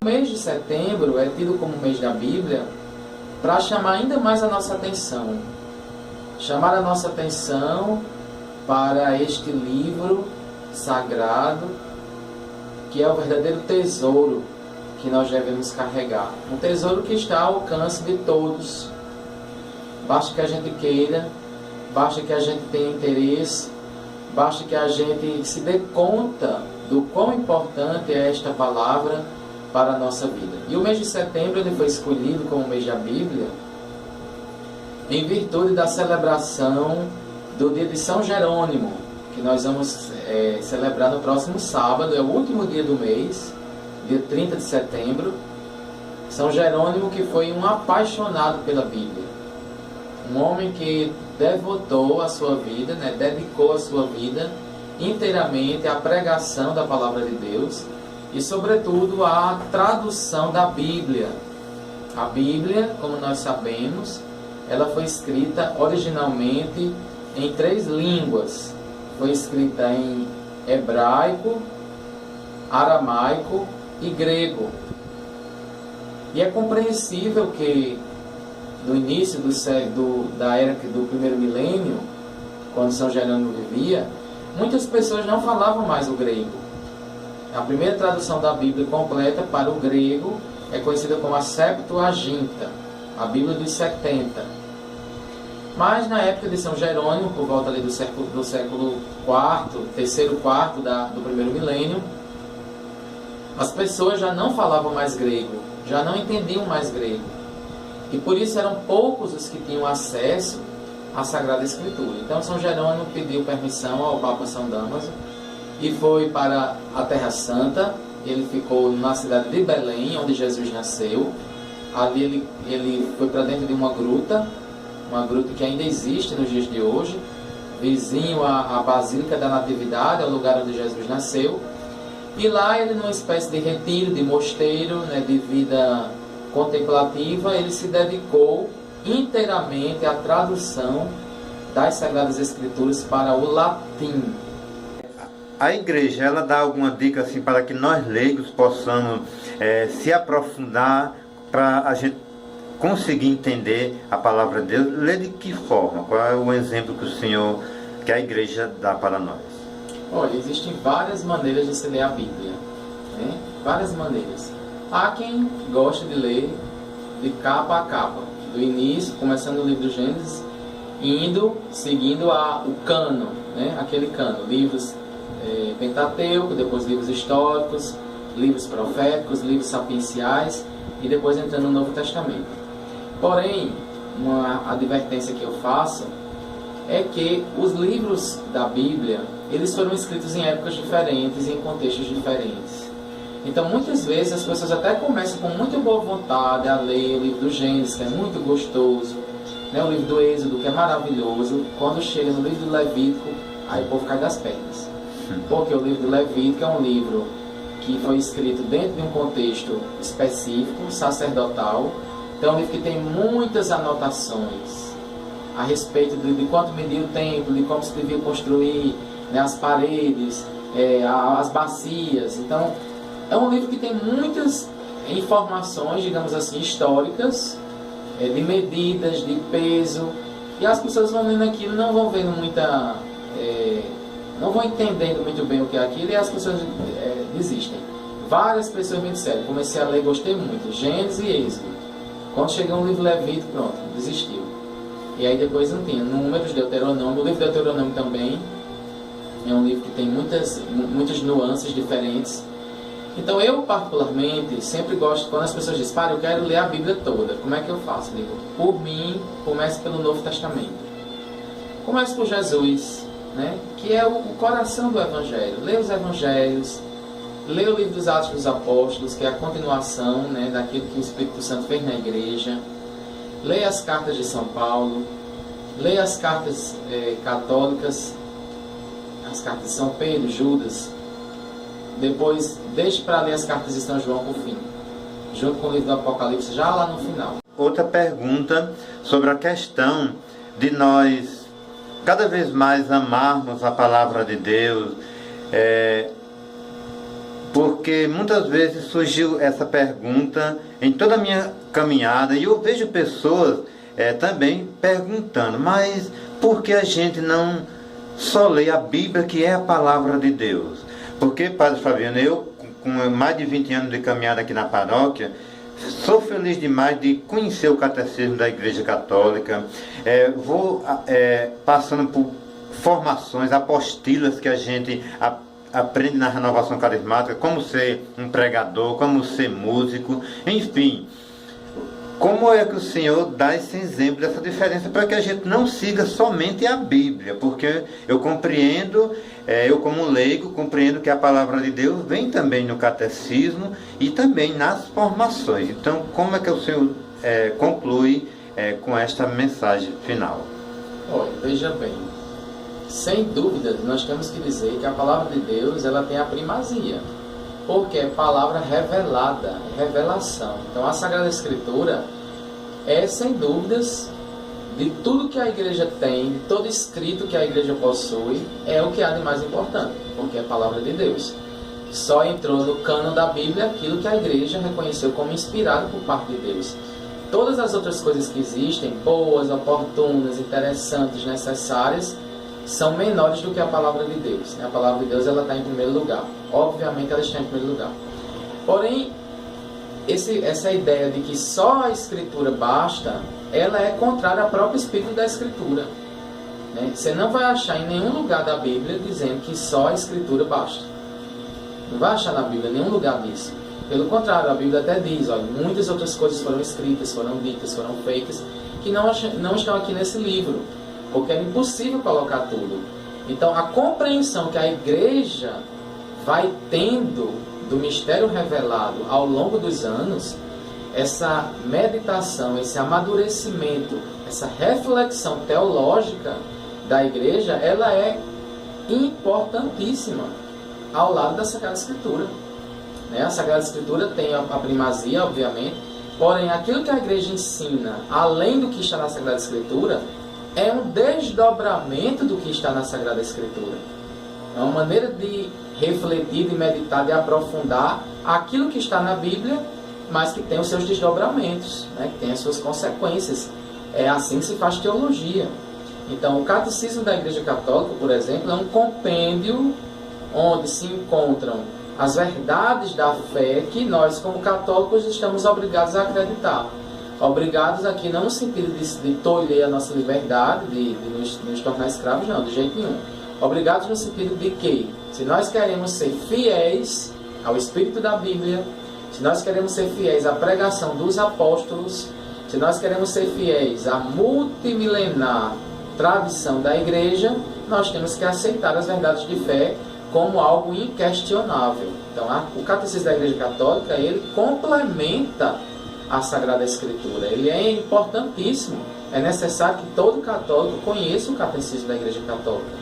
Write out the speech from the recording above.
O mês de setembro é tido como mês da Bíblia para chamar ainda mais a nossa atenção. Chamar a nossa atenção para este livro sagrado, que é o verdadeiro tesouro que nós devemos carregar. Um tesouro que está ao alcance de todos. Basta que a gente queira, basta que a gente tenha interesse, basta que a gente se dê conta do quão importante é esta palavra para a nossa vida. E o mês de setembro ele foi escolhido como mês da Bíblia em virtude da celebração do dia de São Jerônimo, que nós vamos celebrar no próximo sábado, é o último dia do mês, dia 30 de setembro. São Jerônimo, que foi um apaixonado pela Bíblia, um homem que devotou a sua vida, dedicou a sua vida inteiramente à pregação da palavra de Deus e, sobretudo, à tradução da Bíblia. A Bíblia, como nós sabemos, ela foi escrita originalmente em 3 línguas. Foi escrita em hebraico, aramaico e grego. E é compreensível que no início da era do primeiro milênio, quando São Jerônimo vivia, muitas pessoas não falavam mais o grego. A primeira tradução da Bíblia completa para o grego é conhecida como a Septuaginta, a Bíblia dos 70. Mas na época de São Jerônimo, por volta ali do século IV, terceiro, quarto do primeiro milênio, as pessoas já não falavam mais grego, já não entendiam mais grego. E por isso eram poucos os que tinham acesso à Sagrada Escritura. Então São Jerônimo pediu permissão ao Papa São Damaso e foi para a Terra Santa. Ele ficou na cidade de Belém, onde Jesus nasceu. Ali ele foi para dentro de uma gruta que ainda existe nos dias de hoje, vizinho à Basílica da Natividade, ao lugar onde Jesus nasceu. E lá ele, numa espécie de retiro, de mosteiro, de vida contemplativa, ele se dedicou inteiramente à tradução das Sagradas Escrituras para o latim. A igreja, ela dá alguma dica assim para que nós leigos possamos se aprofundar para a gente conseguir entender a palavra de Deus? Ler de que forma? Qual é o exemplo que a igreja dá para nós? Olha, existem várias maneiras de se ler a Bíblia, várias maneiras. Há quem gosta de ler de capa a capa, do início, começando no livro do Gênesis, seguindo o cânon, aquele cânon, livros Pentateuco, depois livros históricos, livros proféticos, livros sapienciais e depois entrando no Novo Testamento. Porém, uma advertência que eu faço é que os livros da Bíblia, eles foram escritos em épocas diferentes e em contextos diferentes. Então, muitas vezes, as pessoas até começam com muita boa vontade a ler o livro do Gênesis, que é muito gostoso, o livro do Êxodo, que é maravilhoso. Quando chega no livro do Levítico, aí o povo cai das pernas. Porque o livro do Levítico é um livro que foi escrito dentro de um contexto específico, sacerdotal. Então, é um livro que tem muitas anotações a respeito de quanto media o templo, de como se devia construir as paredes, as bacias. Então, é um livro que tem muitas informações, digamos assim, históricas, de medidas, de peso, e as pessoas vão lendo aquilo e não vão vendo não vão entendendo muito bem o que é aquilo, e as pessoas desistem. Várias pessoas me disseram, comecei a ler, gostei muito, Gênesis e Êxodo. Quando chegou no livro Levítico, pronto, desistiu. E aí depois não tinha Números, Deuteronômio. O livro Deuteronômio também é um livro que tem muitas nuances diferentes. Então eu, particularmente, sempre gosto, quando as pessoas dizem, eu quero ler a Bíblia toda, como é que eu faço? Eu digo, por mim, comece pelo Novo Testamento. Comece por Jesus, que é o coração do Evangelho. Lê os Evangelhos, lê o livro dos Atos dos Apóstolos, que é a continuação daquilo que o Espírito Santo fez na igreja. Lê as cartas de São Paulo, lê as cartas católicas, as cartas de São Pedro, Judas. Depois, deixe para ler as cartas de São João por fim, junto com o livro do Apocalipse, já lá no final. Outra pergunta sobre a questão de nós cada vez mais amarmos a palavra de Deus, porque muitas vezes surgiu essa pergunta em toda a minha caminhada, e eu vejo pessoas também perguntando, mas por que a gente não só lê a Bíblia, que é a palavra de Deus? Porque, Padre Fabiano, eu com mais de 20 anos de caminhada aqui na paróquia, sou feliz demais de conhecer o catecismo da Igreja Católica, vou passando por formações, apostilas que a gente aprende na renovação carismática, como ser um pregador, como ser músico, enfim. Como é que o Senhor dá esse exemplo, dessa diferença, para que a gente não siga somente a Bíblia? Porque eu compreendo, eu como leigo, compreendo que a palavra de Deus vem também no catecismo e também nas formações. Então, como é que o Senhor conclui com esta mensagem final? Olha, veja bem, sem dúvida, nós temos que dizer que a palavra de Deus, ela tem a primazia, porque é palavra revelada, revelação. Então a Sagrada Escritura é, sem dúvidas, de tudo que a igreja tem, de todo escrito que a igreja possui, é o que há de mais importante, porque é a palavra de Deus. Só entrou no cânon da Bíblia aquilo que a igreja reconheceu como inspirado por parte de Deus. Todas as outras coisas que existem, boas, oportunas, interessantes, necessárias, são menores do que a palavra de Deus. A palavra de Deus, ela está em primeiro lugar. Obviamente ela está em primeiro lugar. Porém, essa ideia de que só a Escritura basta, ela é contrária ao próprio espírito da Escritura. Você não vai achar em nenhum lugar da Bíblia dizendo que só a Escritura basta. Não vai achar na Bíblia nenhum lugar disso. Pelo contrário, a Bíblia até diz, olha, muitas outras coisas foram escritas, foram ditas, foram feitas, que não estão aqui nesse livro, porque é impossível colocar tudo. Então, a compreensão que a igreja vai tendo do mistério revelado ao longo dos anos, essa meditação, esse amadurecimento, essa reflexão teológica da igreja, ela é importantíssima ao lado da Sagrada Escritura. A Sagrada Escritura tem a primazia, obviamente, porém aquilo que a igreja ensina, além do que está na Sagrada Escritura, é um desdobramento do que está na Sagrada Escritura. É uma maneira de refletir, de meditar, de aprofundar aquilo que está na Bíblia, mas que tem os seus desdobramentos, que tem as suas consequências. É assim que se faz teologia. Então, o Catecismo da Igreja Católica, por exemplo, é um compêndio onde se encontram as verdades da fé que nós, como católicos, estamos obrigados a acreditar. Obrigados aqui não no sentido de tolher a nossa liberdade, de nos tornar escravos, não, de jeito nenhum. Obrigados no sentido de que, se nós queremos ser fiéis ao Espírito da Bíblia, se nós queremos ser fiéis à pregação dos apóstolos, se nós queremos ser fiéis à multimilenar tradição da Igreja, nós temos que aceitar as verdades de fé como algo inquestionável. Então, o Catecismo da Igreja Católica, ele complementa a Sagrada Escritura. Ele é importantíssimo. É necessário que todo católico conheça o Catecismo da Igreja Católica.